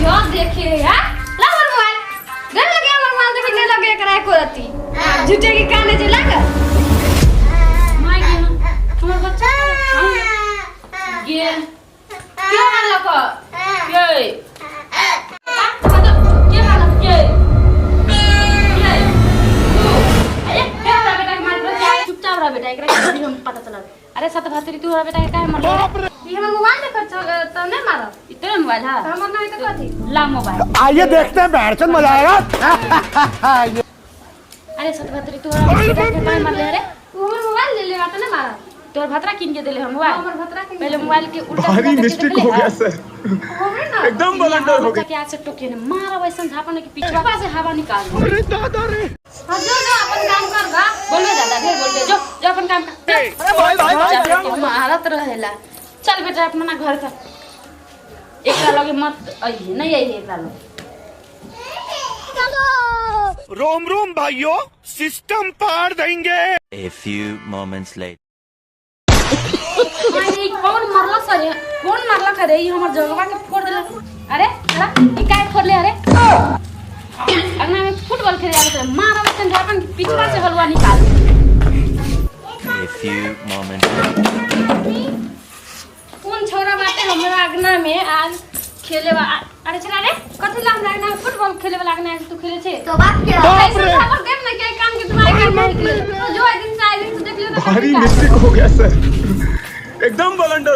जो देखे है ला मोर मोबाइल गन लगे हमर मोबाइल देखे नहीं लगे एकरा एको रती झूठे की काने जे लग माय गे हमर बच्चा गे क्या मान लको ये के मान के चुपचाप रह बेटा एकरा हम पता चला अरे सत भातरी तू रह बेटा काहे मर ये हमर मोबाइल देख त नहीं मारो इतने मोबाइल है हमर नहीं तो कथि ला मोबाइल आइए देखते हैं बैठचंद मजा आएगा। अरे सत भातरी तू काहे मार ले रे तू हमर मोबाइल ले ले बात ना मारा तोर भतरा किन के देले हम मोबाइल हमर भतरा किन पहले मोबाइल के उल्टा भारी मिस्टेक हो गया सर एकदम ब्लंडर हो गया क्या से टोके ने मारा वैसन झापन के पिछवा से हवा निकाल अरे दादा रे जो अपन काम कर बा बोल बे दादा ढेर बोल बे जो अपन काम कर अरे भाई महारत रहेला चल बेटा अपना घर का एकरा लगे मत आई नहीं आई एकरा लगे रोम रोम भाइयों सिस्टम पार देंगे। A few moments later. माई कौन मारला करे ये हमर जगवा के फोड़ देला अरे अरे ई काहे फोड़ ले अरे अंगना में फुटबॉल खेले आवे तो मारा वचन अपन पिछवा से हलवा निकाल A few moments later. कौन छोरा बाटे हमरा अंगना में आज खेले अरे चला रे कथि ला हमरा अंगना में फुटबॉल खेले वाला अंगना तू खेले छे तो बात के ऐसा खबर गेम में क्या काम के तुम्हारे घर में तो जो एक दिन से देख लियो भारी मिस्टेक हो गया सर एकदम ब्लंडर